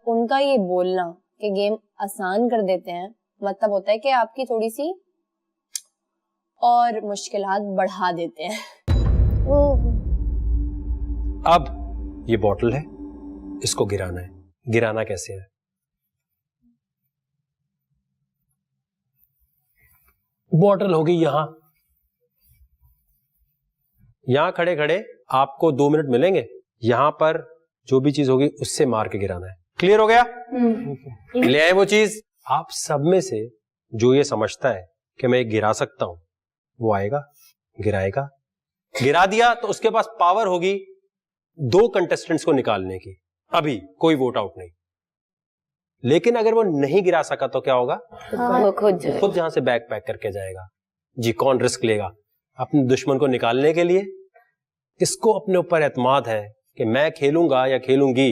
उनका ये बोलना कि गेम आसान कर देते हैं मतलब होता है कि आपकी थोड़ी सी और मुश्किलात बढ़ा देते हैं। अब ये बॉटल है, इसको गिराना है। गिराना कैसे है? बॉटल होगी यहां खड़े खड़े आपको 2 मिनट मिलेंगे। यहां पर जो भी चीज होगी उससे मार के गिराना है। क्लियर हो गया? ले आए वो चीज। आप सब में से जो ये समझता है कि मैं गिरा सकता हूं वो आएगा, गिराएगा। गिरा दिया तो उसके पास पावर होगी 2 कंटेस्टेंट्स को निकालने की। अभी कोई वोट आउट नहीं। लेकिन अगर वो नहीं गिरा सका तो क्या होगा? वो खुद जहां से बैग पैक करके जाएगा। जी, कौन रिस्क लेगा अपने दुश्मन को निकालने के लिए? इसको अपने ऊपर एतमाद है कि मैं खेलूंगा या खेलूंगी।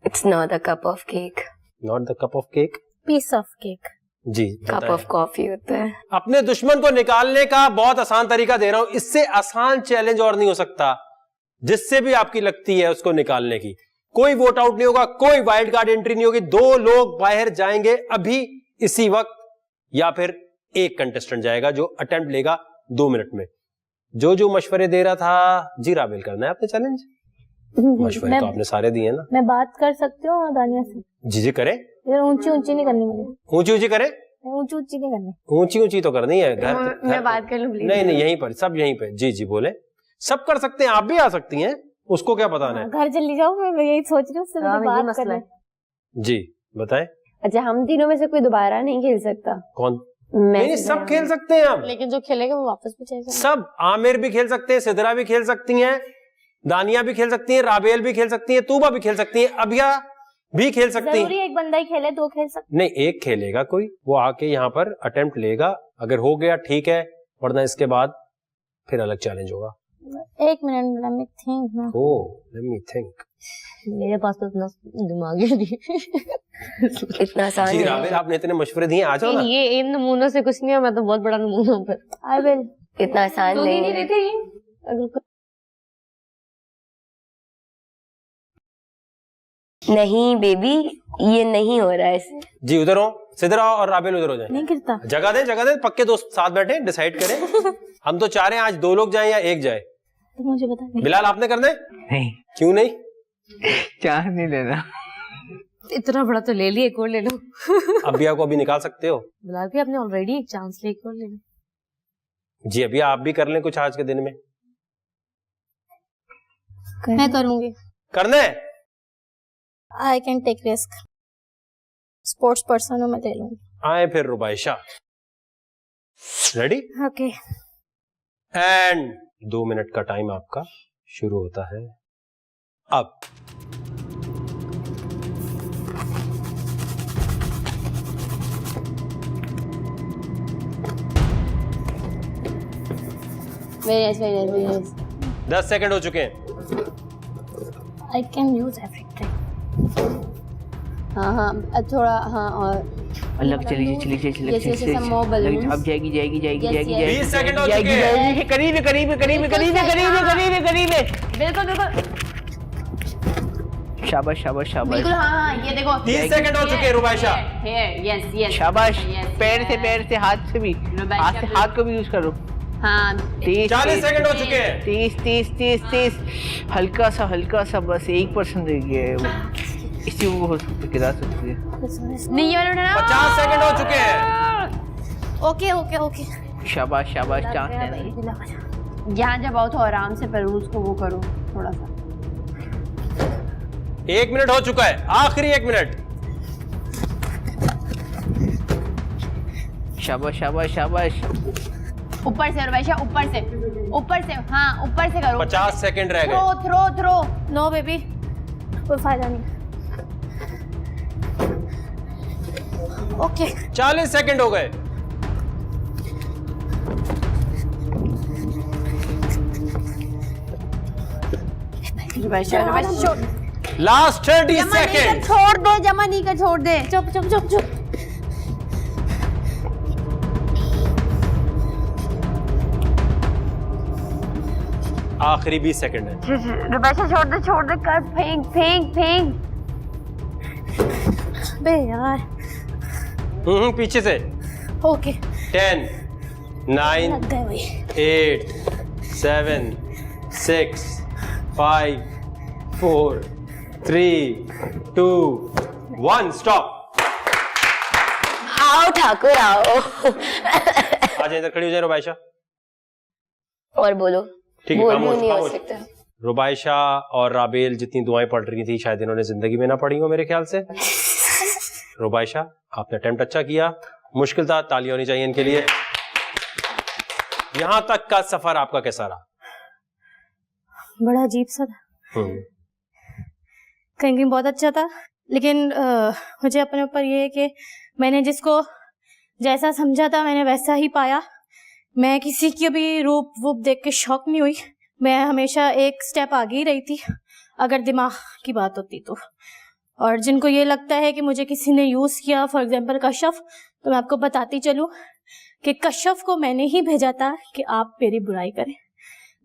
It's not a cup of cake. Not the cup of cake. Piece of cake. Ji, Cup of coffee होता है। अपने दुश्मन को निकालने का बहुत आसान तरीका दे रहा हूं। इससे आसान चैलेंज और नहीं हो सकता। जिससे भी आपकी लगती है उसको निकालने की। कोई वोट आउट नहीं होगा, कोई वाइल्ड कार्ड एंट्री नहीं होगी। 2 लोग बाहर जाएंगे अभी इसी वक्त, या फिर एक कंटेस्टेंट जाएगा जो अटेम्प्ट लेगा 2 मिनट में। जो मशवरे दे रहा था, जी राबिल करना है आपने चैलेंज। मशवरे तो आपने सारे दिए ना। मैं बात कर सकती हूँ दानिया से? जी करे। ऊंची ऊंची नहीं करनी मुझे। ऊंची करे? ऊंची ऊंची नहीं करनी। ऊंची तो करनी है। घर मैं बात कर लूं प्लीज? नहीं, यहीं पर, सब यहीं पे। जी बोले। सब कर सकते हैं, आप भी आ सकती हैं। उसको क्या बताना है? घर चली जाओ, मैं यही सोच रही हूँ उससे बात करना। जी बताएं। अच्छा, हम तीनों में से कोई दोबारा नहीं खेल सकता? कौन? नहीं, सब खेल सकते हैं आप। लेकिन जो खेलेगा वो वापस भी जाएगा। सब। आमिर भी खेल सकते हैं, सिदरा भी खेल सकती हैं, दानिया भी खेल सकती हैं, राबेल भी खेल सकती हैं, तूबा भी खेल सकती है, अबिया भी खेल सकती है। जरूरी एक बंदा ही खेले, 2 खेल सकते? नहीं, एक खेलेगा कोई, वो आके यहाँ पर अटेम्प्ट लेगा। अगर हो गया ठीक है, वरना इसके बाद फिर अलग चैलेंज होगा। 1 minute, let me think. Let me think. मेरे पास तो इतना दिमाग ही नहीं। इतना आसान जी राबेल, आपने इतने मशवरे दिए, आ जाओ ना। ये इन नमूनों से कुछ नहीं है, मैं तो बहुत बड़ा नमूना हूँ। I will. इतना आसान नहीं है। नहीं बेबी, ये नहीं हो रहा है। जी उधर हो, सिदरा और राबेल उधर हो जाए। नहीं गिरता। जगह दे, पक्के दोस्त साथ बैठे डिसाइड करें। हम तो चाह रहे हैं आज 2 लोग जाएं या 1 जाए। तो मुझे बता। बिलाल, आपने करना है? नहीं। क्यों नहीं? चांस नहीं लेना। इतना बड़ा तो ले लिया, एक और ले लो। अबिया को अभी निकाल सकते हो। बिलाल भी आपने ऑलरेडी एक चांस ले, एक और ले लो। जी अबिया, आप भी कर लें कुछ आज के दिन में। मैं करूंगी। करना है? I can take risk. Sports person हूँ, मैं ले लूंगी। आए फिर Rubaisha. Ready? Okay. And 2 minute का टाइम आपका शुरू होता है अब। Very nice. 10 सेकंड हो चुके हैं। I can use everything. हाँ, थोड़ा। हाँ, और अलग चलिए अब जाएगी 20 सेकंड हो चुके हैं। करीब बिल्कुल। शाबाश बिल्कुल। हाँ, ये देखो 30 सेकंड हो चुके हैं रुबाइशा। यस। शाबाश। पैर से हाथ से भी, हाथ को भी यूज करो। हाँ, 40 सेकंड हो चुके हैं। 30 हल्का सा बस 1% रह गया है वो। इसी को हो सकता है, गिरा सकती है। नहीं, ये वाला उठाना। 50 सेकंड हो चुके हैं। ओके। शाबाश चांस लेना। यहाँ जब आओ तो आराम से पेरूज को वो करो थोड़ा सा। 1 मिनट हो चुका है, आखिरी 1 मिनट। शाबाश। ऊपर से रुबाइशा, ऊपर से। हाँ, ऊपर से करो। 50 सेकंड रह गए। थ्रो। नो बेबी, कोई फायदा नहीं। ओके। 40 सेकंड हो गए। रुबाइशा, लास्ट 30 सेकंड। छोड़ दे, जमा नहीं कर, छोड़ दे। चुप। आखिरी 20 सेकंड है। रुबाइशा छोड़ दे, कर फेंक। बे यार। पीछे से। ओके 10 9 लग गए वही। 8 7 6 5 4 3 2 1 स्टॉप। आओ ठाकुर आओ। आज इधर खड़ी हो जाए रुबाइशा। और बोलो। ठीक है, बोल खामोश, भी नहीं हो खामोश। सकता। रुबाइशा और राबेल जितनी दुआएं पढ़ रही थी शायद इन्होंने जिंदगी में ना पढ़ी हो मेरे ख्याल से। रुबाइशा आपने अटेम्प्ट अच्छा किया, मुश्किल था, ताली होनी चाहिए इनके लिए। यहां तक का सफर आपका कैसा रहा? बड़ा अजीब सा था, कहीं बहुत अच्छा था, लेकिन मुझे अपने ऊपर ये है कि मैंने जिसको जैसा समझा था मैंने वैसा ही पाया। मैं किसी की भी रूप वूप देख के शॉक नहीं हुई, मैं हमेशा एक स्टेप आगे ही रही थी अगर दिमाग की बात होती तो। और जिनको ये लगता है कि मुझे किसी ने यूज़ किया, फॉर एग्जांपल कश्यप, तो मैं आपको बताती चलूं कि कश्यप को मैंने ही भेजा था कि आप मेरी बुराई करें।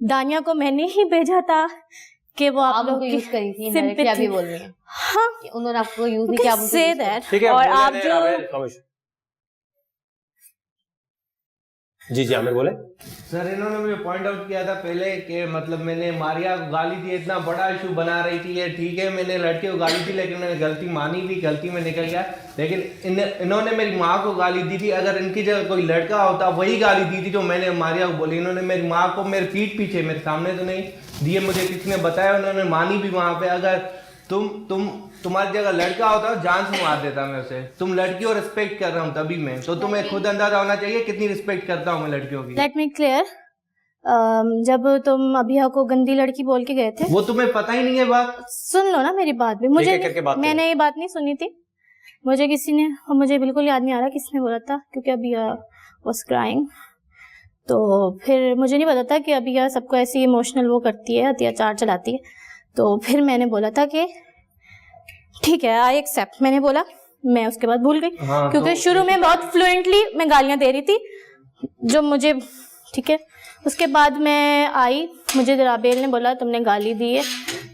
दानिया को मैंने ही भेजा था कि वो आप लोग यूज करी थी, sympathy- अभी बोल रही है। हाँ, उन्होंने आपको यूज नहीं किया, आप उनको से use करा। दैट। ठीक है, और बोले आप नहीं, जो राबेल, खामोश। जी जी आमिर बोले। सर इन्होंने मुझे पॉइंट आउट किया था पहले कि मतलब मैंने मारिया को गाली दी, इतना बड़ा इशू बना रही थी ये, ठीक है मैंने लड़के को गाली दी लेकिन मैंने गलती मानी भी, गलती में निकल गया। लेकिन इन्होंने मेरी माँ को गाली दी थी, अगर इनकी जगह कोई लड़का होता वही गाली दी थी जो मैंने मारिया को बोली। इन्होंने मेरी माँ को मेरे पीठ पीछे, मेरे सामने तो नहीं दिए, मुझे किसी ने बताया, उन्होंने मानी भी वहाँ पे। अगर तुम्हारी जगह लड़का होता जान से मार देता मैं उसे। तुम लड़की और रिस्पेक्ट कर रहा हूँ तभी मैं, तो तुम्हें खुद अंदाजा होना चाहिए कितनी रिस्पेक्ट करता हूँ मैं लड़कियों की। लेट मी क्लियर, जब तुम अभिया को गंदी लड़की बोल के गए थे, वो तुम्हें पता ही नहीं है बात। सुन लो ना मेरी बात भी। ठीक है, करके बात करो। मैंने ये बात नहीं सुनी थी, मुझे किसी ने, और मुझे बिल्कुल याद नहीं आ रहा किसने बोला था, क्योंकि अभिया वाज क्राइंग। तो फिर मुझे नहीं पता था कि अभिया सबको ऐसी इमोशनल वो करती है, अत्याचार चलाती है। तो फिर मैंने बोला था कि ठीक है आई एक्सेप्ट, मैंने बोला। मैं उसके बाद भूल गई, हाँ, क्योंकि तो शुरू में बहुत फ्लुएंटली मैं गालियां दे रही थी जो मुझे, ठीक है। उसके बाद मैं आई, मुझे राबेल ने बोला तुमने गाली दी है,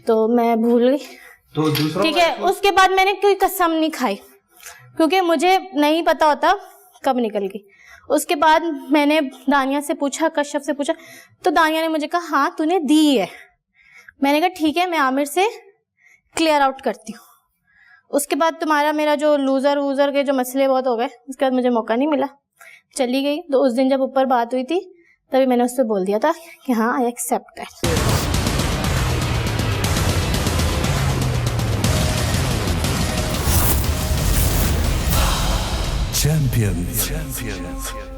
तो मैं भूल गई, तो दूसरों ठीक है। उसके बाद मैंने कोई कसम नहीं खाई क्योंकि मुझे नहीं पता होता कब निकल गई। उसके बाद मैंने दानिया से पूछा, कश्यप से पूछा, तो दानिया ने मुझे कहा हाँ तूने दी है। मैंने कहा ठीक है मैं आमिर से क्लियर आउट करती हूँ। उसके बाद तुम्हारा मेरा जो लूजर वूजर के जो मसले बहुत हो गए, उसके बाद मुझे मौका नहीं मिला, चली गई। तो उस दिन जब ऊपर बात हुई थी तभी मैंने उससे बोल दिया था कि हाँ आई एक्सेप्ट दैट। Champions.